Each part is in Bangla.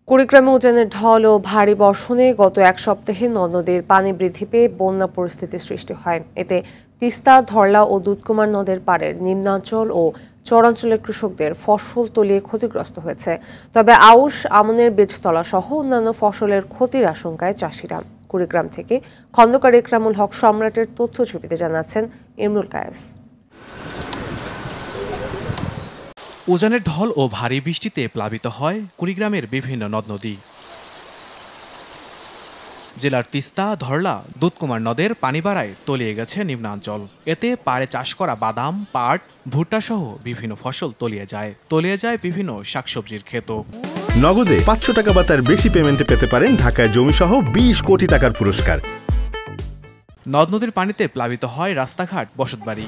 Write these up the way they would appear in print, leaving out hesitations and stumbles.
কুড়িগ্রামে উজানের ঢল ও ভারী বর্ষণে গত এক সপ্তাহে নদ-নদীর পানি বৃদ্ধি পেয়ে বন্যা পরিস্থিতির সৃষ্টি হয়। এতে তিস্তা, ধরলা ও দুধকুমার নদের পাড়ের নিম্নাঞ্চল ও চরাঞ্চলের কৃষকদের ফসল তলিয়ে ক্ষতিগ্রস্ত হয়েছে। তবে আউশ, আমনের বীজতলা সহ অন্যান্য ফসলের ক্ষতির আশঙ্কায় চাষিরা। কুড়িগ্রাম থেকে খন্দকার ইকরামুল হক সম্রাটের তথ্যছবিতে জানাচ্ছেন ইমরুল কায়েস। উজানের ঢল ও ভারী বৃষ্টিতে প্লাবিত হয় কুড়িগ্রামের বিভিন্ন নদ-নদী। জেলার তিস্তা, ধরলা, দুধকুমার নদের পানি বাড়ায় তলিয়ে গেছে নিম্নাঞ্চল। এতে পাড়ে চাষ করা বাদাম, পাট, ভুট্টা সহ বিভিন্ন ফসল তলিয়ে যায় বিভিন্ন শাকসবজির ক্ষেতও। নগদে 500 টাকা বা তার বেশি পেমেন্টে পেতে পারেন ঢাকায় জমিসহ 20 কোটি টাকার পুরস্কার। নদ নদীর পানিতে প্লাবিত হয় রাস্তাঘাট, বসতবাড়ি।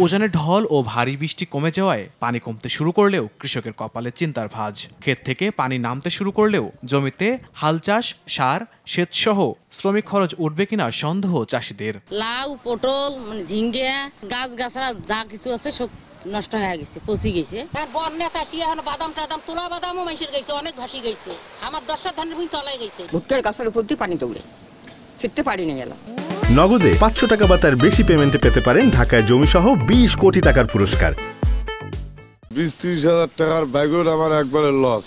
উজানের ঢল ও ভারী বৃষ্টি কমে যাওয়ায় পানি কমতে শুরু করলেও কৃষকের কপালে চিন্তার ভাঁজ। ক্ষেত থেকে পানি নামতে শুরু করলেও জমিতে হাল চাষ, সার, সেচ সহ শ্রমিক খরচ উঠবে কিনা সন্দেহ চাষিদের। লাউ, পটল, ঝিঙ্গা, গাছগাছরা যা কিছু আছে সব নষ্ট হয়ে গেছে, পচি গেছে। বন্যা কাশি এখন বাদাম টাদাম, তোলা বাদামও মানুষের গেছে, অনেক ভাসি গেছে। আমার 10টা ধানের ভূমি তলায় গেছে। ভুট্টার গাছের উপর দিয়ে পানি দৌড়ে ছিটতে পারিনি গেল। নগদে 500 টাকা বা তার বেশি পেমেন্টে পেতে পারেন ঢাকায় জমিসহ 20 কোটি টাকার পুরস্কার। 20-30 হাজার টাকার ব্যাগর আমার একবারে লস।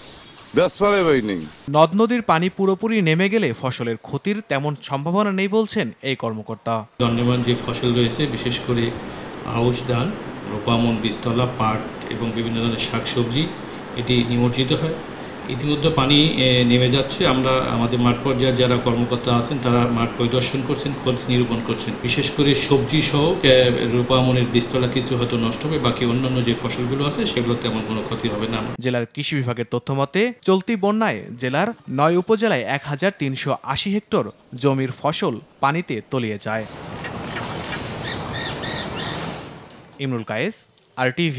নদ নদীর পানি পুরোপুরি নেমে গেলে ফসলের ক্ষতির তেমন সম্ভাবনা নেই বলছেন এই কর্মকর্তা। দণ্ডমান যে ফসল রয়েছে, বিশেষ করে আউশ ধান, রোপামন, বীজতলা, পাট এবং বিভিন্ন ধরনের শাকসবজি এটি নিমজ্জিত হয়। ইতিমধ্যে পানি নেমে যাচ্ছে। আমরা আমাদের মাঠ পর্যায়ে যারা কর্মকর্তা আছেন তারা মাঠ পরিদর্শন করছেন, খোঁজ নিরূপণ করছেন। বিশেষ করে সবজি সহ রোপামনের বীজতলা কিছু হয়তো নষ্ট হবে, বাকি অন্যান্য যে ফসলগুলো আছে সেগুলো তেমন কোনো ক্ষতি হবে না। জেলার কৃষি বিভাগের তথ্য মতে চলতি বন্যায় জেলার 9 উপজেলায় 1380 হেক্টর জমির ফসল পানিতে তলিয়ে যায়। ইমরুল কায়েস, RTV।